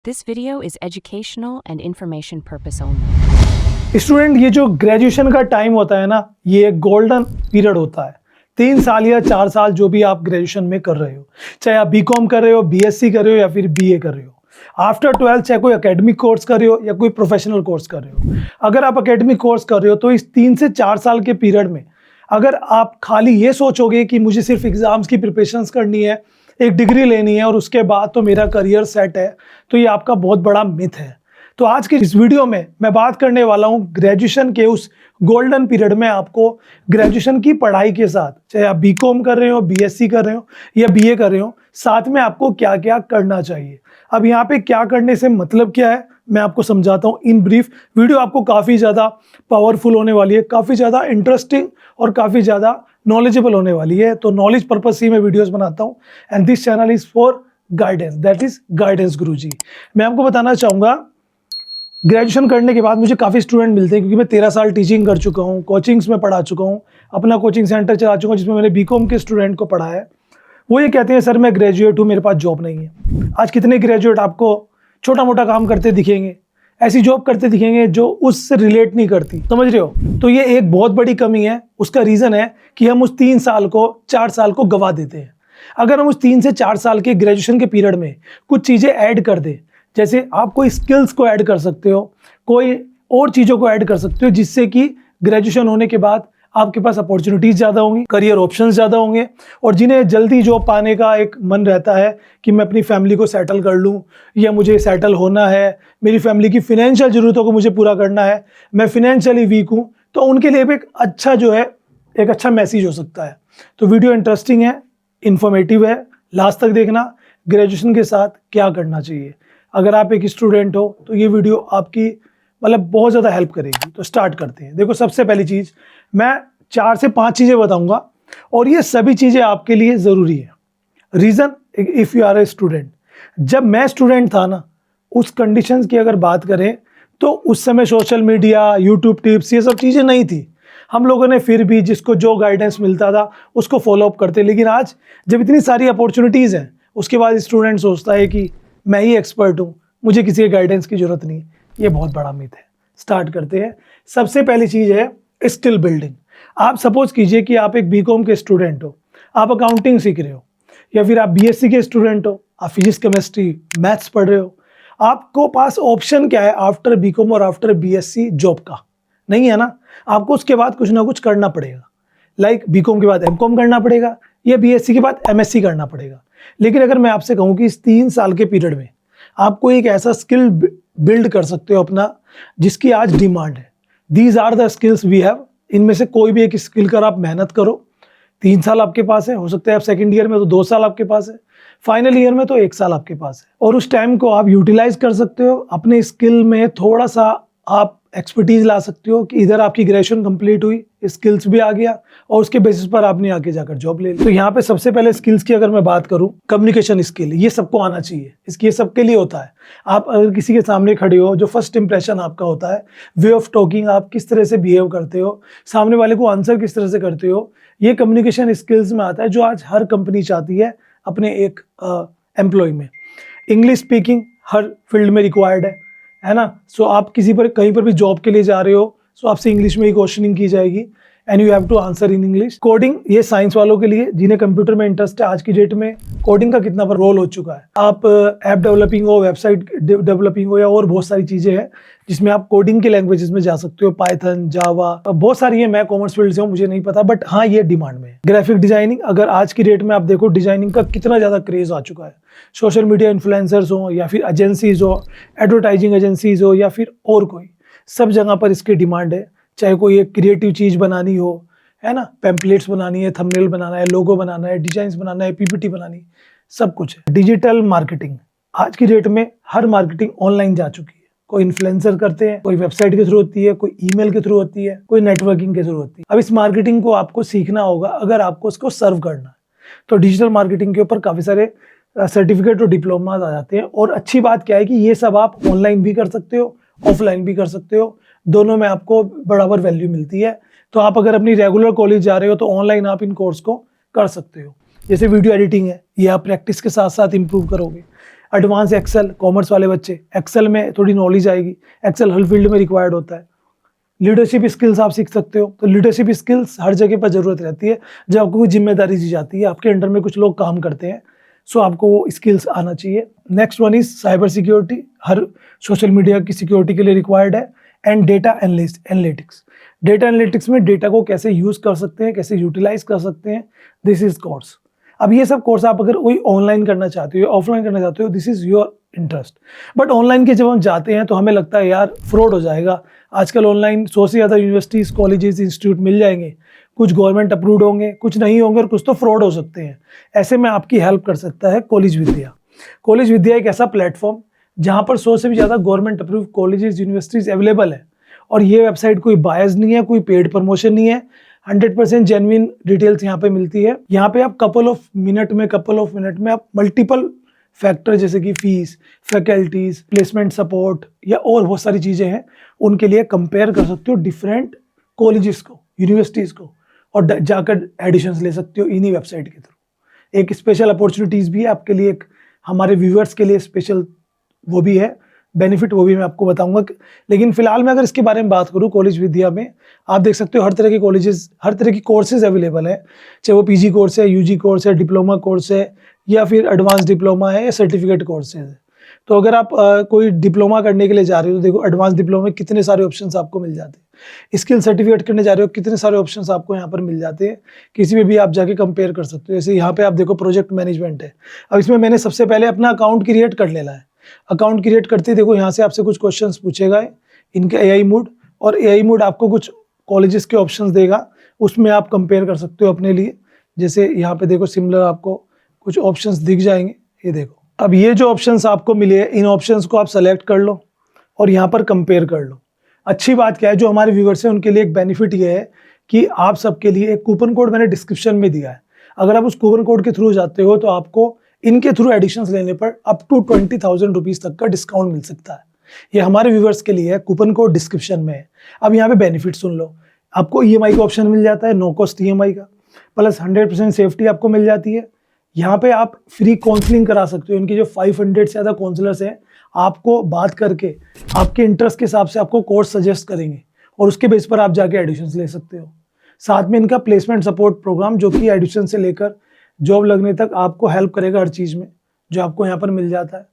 This video is educational and information purpose only. Student, ये जो graduation का time होता है ना, ये गोल्डन पीरियड होता है। 3 साल या 4 साल जो भी आप ग्रेजुएशन में कर रहे हो, चाहे आप बीकॉम कर रहे हो, बीएससी कर रहे हो या फिर बीए कर रहे हो, आफ्टर 12 चाहे कोई एकेडमिक कोर्स कर रहे हो या कोई प्रोफेशनल कोर्स कर रहे हो। अगर आप एकेडमिक कोर्स कर रहे हो तो इस 3 से 4 साल के पीरियड में अगर आप खाली ये सोचोगे कि मुझे सिर्फ एग्जाम्स की प्रिपरेशंस करनी है, एक डिग्री लेनी है और उसके बाद तो मेरा करियर सेट है, तो ये आपका बहुत बड़ा मिथ है। तो आज के इस वीडियो में मैं बात करने वाला हूँ ग्रेजुएशन के उस गोल्डन पीरियड में आपको ग्रेजुएशन की पढ़ाई के साथ, चाहे आप बीकॉम कर रहे हो, बीएससी कर रहे हो या बीए कर रहे हो, साथ में आपको क्या क्या करना चाहिए। अब यहाँ पे क्या करने से मतलब क्या है मैं आपको समझाता हूँ इन ब्रीफ। वीडियो आपको काफ़ी ज़्यादा पावरफुल होने वाली है, काफ़ी ज़्यादा इंटरेस्टिंग और काफ़ी ज़्यादा नॉलेजेबल होने वाली है। तो नॉलेज पर्पज से ही मैं वीडियोज़ बनाता हूँ and this channel is for guidance, that is guidance Guruji. मैं आपको बताना चाहूँगा, ग्रेजुएशन करने के बाद मुझे काफ़ी स्टूडेंट मिलते हैं क्योंकि मैं 13 साल टीचिंग कर चुका हूँ, कोचिंग्स में पढ़ा चुका हूँ, अपना कोचिंग सेंटर चला चुका हूँ जिसमें मैंने बीकॉम के स्टूडेंट को पढ़ा है। वो ये कहते हैं सर मैं ग्रेजुएट हूँ, मेरे पास जॉब नहीं है। आज कितने ग्रेजुएट आपको छोटा मोटा काम करते दिखेंगे, ऐसी जॉब करते दिखेंगे जो उससे रिलेट नहीं करती, समझ रहे हो। तो ये एक बहुत बड़ी कमी है। उसका रीज़न है कि हम उस 3 साल को 4 साल को गवा देते हैं। अगर हम उस 3 से 4 साल के ग्रेजुएशन के पीरियड में कुछ चीज़ें ऐड कर दें, जैसे आप कोई स्किल्स को ऐड कर सकते हो, कोई और चीज़ों को ऐड कर सकते हो, जिससे कि ग्रेजुएशन होने के बाद आपके पास अपॉर्चुनिटीज़ ज़्यादा होंगी, करियर ऑप्शंस ज़्यादा होंगे। और जिन्हें जल्दी जॉब पाने का एक मन रहता है कि मैं अपनी फैमिली को सेटल कर लूँ या मुझे सेटल होना है, मेरी फैमिली की फिनेंशियल ज़रूरतों को मुझे पूरा करना है, मैं फिनेंशियली वीक हूँ, तो उनके लिए भी एक अच्छा जो है एक अच्छा मैसेज हो सकता है। तो वीडियो इंटरेस्टिंग है, इन्फॉर्मेटिव है, लास्ट तक देखना ग्रेजुएशन के साथ क्या करना चाहिए। अगर आप एक स्टूडेंट हो तो ये वीडियो आपकी मतलब बहुत ज़्यादा हेल्प करेगी। तो स्टार्ट करते हैं। देखो, सबसे पहली चीज़ मैं 4 से 5 चीज़ें बताऊंगा और ये सभी चीज़ें आपके लिए ज़रूरी है। Reason, if you are a student, जब मैं स्टूडेंट था ना, उस कंडीशंस की अगर बात करें तो उस समय सोशल मीडिया, यूट्यूब टिप्स, ये सब चीज़ें नहीं थी। हम लोगों ने फिर भी जिसको जो गाइडेंस मिलता था उसको फॉलोअप करते। लेकिन आज जब इतनी सारी अपॉर्चुनिटीज़ हैं, उसके बाद स्टूडेंट सोचता है कि मैं ही एक्सपर्ट हूँ, मुझे किसी के गाइडेंस की ज़रूरत नहीं। ये बहुत बड़ा मिथ है। स्टार्ट करते हैं। सबसे पहली चीज़ है स्किल बिल्डिंग। आप सपोज कीजिए कि आप एक बीकॉम के स्टूडेंट हो, आप अकाउंटिंग सीख रहे हो, या फिर आप बीएससी के स्टूडेंट हो, आप फिजिक्स, केमिस्ट्री, मैथ्स पढ़ रहे हो। आपको पास ऑप्शन क्या है आफ्टर बीकॉम और आफ्टर बीएससी? जॉब का नहीं है ना। आपको उसके बाद कुछ ना कुछ करना पड़ेगा। लाइक बीकॉम के बाद एमकॉम करना पड़ेगा या बीएससी के बाद एमएससी करना पड़ेगा। लेकिन अगर मैं आपसे कहूँ कि इस 3 साल के पीरियड में आपको एक ऐसा स्किल बिल्ड कर सकते हो अपना, जिसकी आज डिमांड है। These are the skills we have. इनमें से कोई भी एक स्किल कर आप मेहनत करो। 3 साल आपके पास है, हो सकता है आप सेकंड ईयर में तो 2 साल आपके पास है, फाइनल ईयर में तो 1 साल आपके पास है। और उस टाइम को आप यूटिलाइज कर सकते हो, अपने स्किल में थोड़ा सा आप एक्सपर्टीज ला सकते हो कि इधर आपकी ग्रेजुएशन कंप्लीट हुई, स्किल्स भी आ गया और उसके बेसिस पर आपने आगे जाकर जॉब ले ली। तो यहाँ पे सबसे पहले स्किल्स की अगर मैं बात करूँ, कम्युनिकेशन स्किल, ये सबको आना चाहिए। ये सबके लिए होता है। आप अगर किसी के सामने खड़े हो, जो फर्स्ट इंप्रेशन आपका होता है, वे ऑफ टॉकिंग, आप किस तरह से बिहेव करते हो, सामने वाले को आंसर किस तरह से करते हो, ये कम्युनिकेशन स्किल्स में आता है, जो आज हर कंपनी चाहती है अपने एक एम्प्लॉय में। इंग्लिश स्पीकिंग हर फील्ड में रिक्वायर्ड है ना। सो आप किसी पर कहीं पर भी जॉब के लिए जा रहे हो, सो आपसे इंग्लिश में ही क्वेश्चनिंग की जाएगी and you have to answer in English. Coding, ये साइंस वालों के लिए जिन्हें कंप्यूटर में इंटरेस्ट है। आज की डेट में कोडिंग का कितना बड़ा रोल हो चुका है। आप ऐप डेवलपिंग हो, वेबसाइट डेवलपिंग हो या और बहुत सारी चीज़ें हैं जिसमें आप कोडिंग के लैंग्वेजेस में जा सकते हो। पाइथन, जावा, बहुत सारी है। मैं कॉमर्स फील्ड से हूँ, मुझे नहीं पता, बट हाँ ये डिमांड में है। ग्राफिक डिजाइनिंग, अगर आज की डेट में आप देखो डिजाइनिंग का कितना ज़्यादा क्रेज आ चुका है। सोशल मीडिया इन्फ्लुएंसर्स हो या फिर एजेंसीज हो, एडवर्टाइजिंग एजेंसीज हो या फिर और कोई, सब जगह पर इसकी डिमांड है। चाहे कोई एक क्रिएटिव चीज़ बनानी हो, है ना, पैम्पलेट्स बनानी है, थंबनेल बनाना है, लोगो बनाना है, डिजाइन्स बनाना है, पीपीटी बनानी, सब कुछ है। डिजिटल मार्केटिंग, आज की डेट में हर मार्केटिंग ऑनलाइन जा चुकी है। कोई इन्फ्लुएंसर करते हैं, कोई वेबसाइट के थ्रू होती है, कोई ईमेल के थ्रू होती है, कोई नेटवर्किंग के थ्रू होती है। अब इस मार्केटिंग को आपको सीखना होगा अगर आपको उसको सर्व करना है। तो डिजिटल मार्केटिंग के ऊपर काफ़ी सारे सर्टिफिकेट और डिप्लोमा आ जाते हैं। और अच्छी बात क्या है कि ये सब आप ऑनलाइन भी कर सकते हो, ऑफलाइन भी कर सकते हो, दोनों में आपको बराबर वैल्यू मिलती है। तो आप अगर अपनी रेगुलर कॉलेज जा रहे हो तो ऑनलाइन आप इन कोर्स को कर सकते हो। जैसे वीडियो एडिटिंग है, ये आप प्रैक्टिस के साथ साथ इम्प्रूव करोगे। एडवांस एक्सेल, कॉमर्स वाले बच्चे एक्सेल में थोड़ी नॉलेज आएगी, एक्सेल हर फील्ड में रिक्वायर्ड होता है। लीडरशिप स्किल्स आप सीख सकते हो, तो लीडरशिप स्किल्स हर जगह पर जरूरत रहती है जब आपको कोई जिम्मेदारी दी जाती है, आपके अंडर में कुछ लोग काम करते हैं, सो आपको वो स्किल्स आना चाहिए। Next one is cyber security, her social media की सिक्योरिटी के लिए रिक्वायर्ड है। And data analytics, data analytics में डेटा को कैसे यूज कर सकते हैं, कैसे यूटिलाइज कर सकते हैं, दिस इज कोर्स। अब ये सब कोर्स आप अगर कोई ऑनलाइन करना चाहते हो, ऑफलाइन करना चाहते हो, this is your interest. But online के जब हम जाते हैं तो हमें लगता है यार फ्रॉड हो जाएगा, आजकल ऑनलाइन 100 से ज़्यादा यूनिवर्सिटीज़, कॉलेजेस, इंस्टीट्यूट मिल जाएंगे, कुछ गवर्नमेंट अप्रूव्ड होंगे, कुछ नहीं होंगे और कुछ तो फ्रॉड हो सकते हैं। ऐसे में आपकी हेल्प कर सकता है कॉलेज विद्या। कॉलेज विद्या एक ऐसा प्लेटफॉर्म जहाँ पर 100 से भी ज़्यादा government approve colleges, universities available है, और ये वेबसाइट कोई बायस नहीं है, कोई पेड प्रमोशन नहीं है, 100% जेन्युइन डिटेल्स यहाँ पे मिलती है। यहाँ पे आप कपल ऑफ मिनट में आप मल्टीपल फैक्टर जैसे कि फीस, फैकल्टीज, प्लेसमेंट सपोर्ट या और बहुत सारी चीज़ें हैं, उनके लिए कंपेयर कर सकते हो डिफरेंट कॉलेजेस को, यूनिवर्सिटीज़ को, और जाकर एडिशंस ले सकते हो इन्हीं वेबसाइट के थ्रू। एक स्पेशल अपॉर्चुनिटीज़ भी है आपके लिए, एक हमारे व्यूअर्स के लिए स्पेशल वो भी है बेनिफिट, वो भी मैं आपको बताऊंगा। लेकिन फिलहाल मैं अगर इसके बारे में बात करूँ, कॉलेज विद्या में आप देख सकते हो हर तरह के कॉलेजेस, हर तरह की कोर्सेज अवेलेबल है, चाहे वो पीजी कोर्स है, यूजी कोर्स है, डिप्लोमा कोर्स है, या फिर एडवांस डिप्लोमा है, या सर्टिफिकेट कोर्सेज है। तो अगर आप कोई डिप्लोमा करने के लिए जा रहे हो तो देखो एडवांस डिप्लोमा में कितने सारे ऑप्शंस आपको मिल जाते हैं। स्किल सर्टिफिकेट करने जा रहे हो, कितने सारे ऑप्शंस आपको यहाँ पर मिल जाते हैं, किसी में भी आप जाके कंपेयर कर सकते हो। जैसे यहाँ पे आप देखो प्रोजेक्ट मैनेजमेंट है, अब इसमें मैंने सबसे पहले अपना अकाउंट क्रिएट कर लेना है। अकाउंट क्रिएट करते ही देखो यहाँ से आपसे कुछ क्वेश्चंस पूछेगा इनके एआई मोड, और एआई मोड आपको कुछ कॉलेजेस के ऑप्शंस देगा, उसमें आप कंपेयर कर सकते हो अपने लिए। जैसे यहाँ पे देखो सिमिलर आपको कुछ ऑप्शंस दिख जाएंगे, ये देखो। अब ये जो ऑप्शंस आपको मिले इन ऑप्शंस को आप सेलेक्ट कर लो और यहाँ पर कंपेयर कर लो। अच्छी बात क्या है, जो हमारे व्यूवर्स हैं उनके लिए एक बेनिफिट ये है कि आप सबके लिए एक कूपन कोड मैंने डिस्क्रिप्शन में दिया है। अगर आप उस कूपन कोड के थ्रू जाते हो तो आपको इनके थ्रू एडिशंस लेने पर अप टू 20,000 रुपीज़ तक का डिस्काउंट मिल सकता है। ये हमारे व्यूवर्स के लिए है, कूपन कोड डिस्क्रिप्शन में है। अब यहाँ पे बेनिफिट सुन लो, आपको ईएमआई का ऑप्शन मिल जाता है, नो कॉस्ट ईएमआई का, प्लस 100% सेफ्टी आपको मिल जाती है। यहाँ पे आप फ्री काउंसलिंग करा सकते हो, इनके जो 500 से ज़्यादा काउंसलर्स हैं आपको बात करके आपके इंटरेस्ट के हिसाब से आपको कोर्स सजेस्ट करेंगे और उसके बेस पर आप जाके एडिशंस ले सकते हो। साथ में इनका प्लेसमेंट सपोर्ट प्रोग्राम जो कि एडिशन से लेकर जॉब लगने तक आपको हेल्प करेगा हर चीज़ में, जो आपको यहाँ पर मिल जाता है।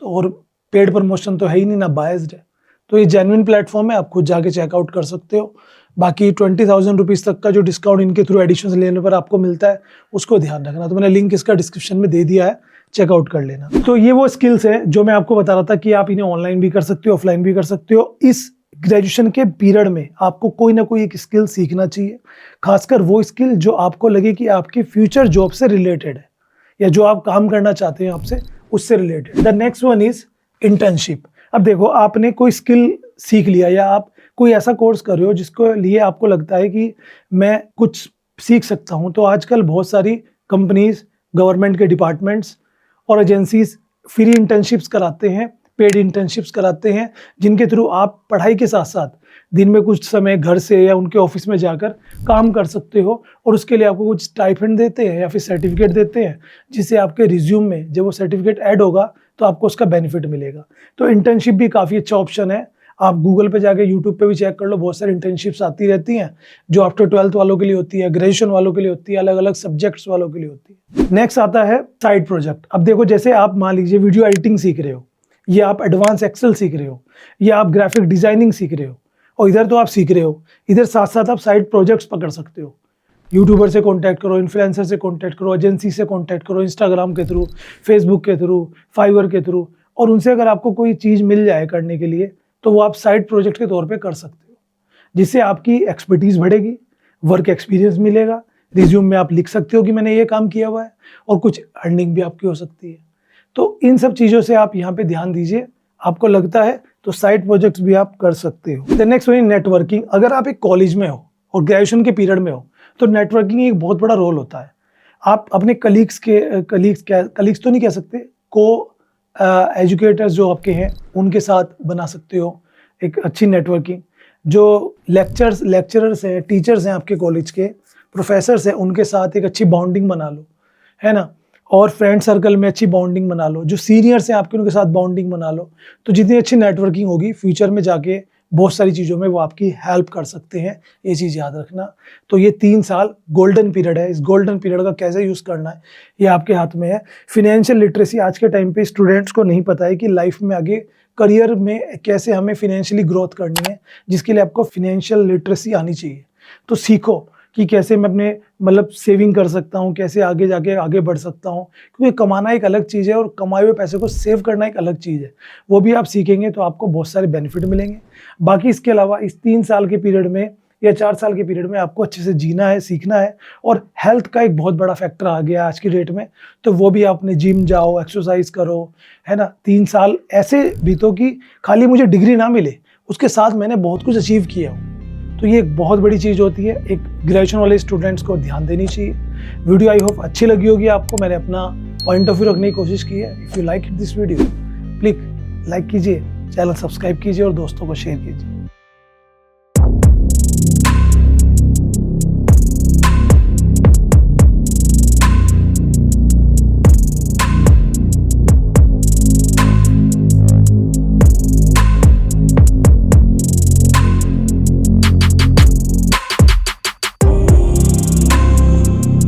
तो और पेड प्रमोशन तो है ही नहीं, ना बायस्ड है, तो ये जेन्युइन प्लेटफॉर्म है, आप खुद जाके चेकआउट कर सकते हो। बाकी 20,000 रुपीज़ तक का जो डिस्काउंट इनके थ्रू एडिशन लेने पर आपको मिलता है उसको ध्यान रखना, तो मैंने लिंक इसका डिस्क्रिप्शन में दे दिया है, चेकआउट कर लेना। तो ये वो स्किल्स हैं जो मैं आपको बता रहा था कि आप इन्हें ऑनलाइन भी कर सकते हो, ऑफलाइन भी कर सकते हो। इस ग्रेजुएशन के पीरियड में आपको कोई ना कोई एक स्किल सीखना चाहिए, खासकर वो स्किल जो आपको लगे कि आपकी फ्यूचर जॉब से रिलेटेड है या जो आप काम करना चाहते हैं आपसे उससे related. The next one is internship. अब देखो आपने कोई स्किल सीख लिया या आप कोई ऐसा कोर्स कर रहे हो जिसको लिए आपको लगता है कि मैं कुछ सीख सकता हूँ, तो आजकल बहुत सारी कंपनीज, गवर्नमेंट के डिपार्टमेंट्स और एजेंसीज फ्री इंटर्नशिप्स कराते हैं, पेड इंटर्नशिप्स कराते हैं, जिनके थ्रू आप पढ़ाई के साथ साथ दिन में कुछ समय घर से या उनके ऑफिस में जाकर काम कर सकते हो, और उसके लिए आपको कुछ स्टाइपेंड देते हैं या फिर सर्टिफिकेट देते हैं, जिससे आपके रिज्यूम में जब वो सर्टिफिकेट ऐड होगा तो आपको उसका बेनिफिट मिलेगा। तो इंटर्नशिप भी काफ़ी अच्छा ऑप्शन है, आप गूगल पे जाके यूट्यूब पे भी चेक कर लो, बहुत सारी इंटर्नशिप्स आती रहती हैं जो आफ्टर 12th वालों के लिए होती है, ग्रेजुएशन वालों के लिए होती है, अलग अलग सब्जेक्ट्स वालों के लिए होती है। नेक्स्ट आता है साइड प्रोजेक्ट। अब देखो जैसे आप मान लीजिए वीडियो एडिटिंग सीख रहे हो, या आप एडवांस एक्सेल सीख रहे हो, या आप ग्राफिक डिजाइनिंग सीख रहे हो, और इधर तो आप सीख रहे हो, इधर साथ साथ आप साइड प्रोजेक्ट्स पकड़ सकते हो। यूट्यूबर से कांटेक्ट करो, इन्फ्लुएंसर से कांटेक्ट करो, एजेंसी से कांटेक्ट करो, इंस्टाग्राम के थ्रू, फेसबुक के थ्रू, फाइवर के थ्रू, और उनसे अगर आपको कोई चीज़ मिल जाए करने के लिए तो वो आप साइड प्रोजेक्ट के तौर पे कर सकते हो, जिससे आपकी एक्सपर्टीज़ बढ़ेगी, वर्क एक्सपीरियंस मिलेगा, रिज्यूम में आप लिख सकते हो कि मैंने ये काम किया हुआ है, और कुछ अर्निंग भी आपकी हो सकती है। तो इन सब चीज़ों से आप यहाँ पे ध्यान दीजिए, आपको लगता है तो साइड प्रोजेक्ट्स भी आप कर सकते हो। The next one, networking. अगर आप एक कॉलेज में हो और ग्रेजुएशन के पीरियड में हो तो नेटवर्किंग एक बहुत बड़ा रोल होता है। आप अपने कलीग्स तो नहीं कह सकते, को एजुकेटर्स जो आपके हैं उनके साथ बना सकते हो एक अच्छी नेटवर्किंग। जो लेक्चरर्स हैं, टीचर्स हैं आपके कॉलेज के, प्रोफेसर्स हैं, उनके साथ एक अच्छी बॉन्डिंग बना लो, है ना। और फ्रेंड सर्कल में अच्छी बॉन्डिंग बना लो, जो सीनियर्स हैं आपके उनके साथ बॉन्डिंग बना लो। तो जितनी अच्छी नेटवर्किंग होगी फ्यूचर में जाके बहुत सारी चीज़ों में वो आपकी हेल्प कर सकते हैं, ये चीज़ याद रखना। तो ये 3 साल गोल्डन पीरियड है, इस गोल्डन पीरियड का कैसे यूज़ करना है ये आपके हाथ में है। फिनेंशियल लिटरेसी आज के टाइम पे स्टूडेंट्स को नहीं पता है कि लाइफ में आगे करियर में कैसे हमें फिनेंशियली ग्रोथ करनी है, जिसके लिए आपको फिनेंशियल लिटरेसी आनी चाहिए। तो सीखो कि कैसे मैं अपने मतलब सेविंग कर सकता हूँ, कैसे आगे जाके आगे बढ़ सकता हूँ, क्योंकि कमाना एक अलग चीज़ है और कमाए हुए पैसे को सेव करना एक अलग चीज़ है। वो भी आप सीखेंगे तो आपको बहुत सारे बेनिफिट मिलेंगे। बाकी इसके अलावा इस 3 साल के पीरियड में या 4 साल के पीरियड में आपको अच्छे से जीना है, सीखना है। और हेल्थ का एक बहुत बड़ा फैक्टर आ गया आज की डेट में, तो वो भी आपने जिम जाओ, एक्सरसाइज करो, है ना। 3 साल ऐसे बीतो कि खाली मुझे डिग्री ना मिले, उसके साथ मैंने बहुत कुछ अचीव किया हो। तो ये एक बहुत बड़ी चीज़ होती है, एक ग्रेजुएशन वाले स्टूडेंट्स को ध्यान देनी चाहिए। वीडियो आई होप अच्छी लगी होगी आपको, मैंने अपना पॉइंट ऑफ व्यू रखने की कोशिश की है। If you like this video please like कीजिए, चैनल सब्सक्राइब कीजिए और दोस्तों को शेयर कीजिए।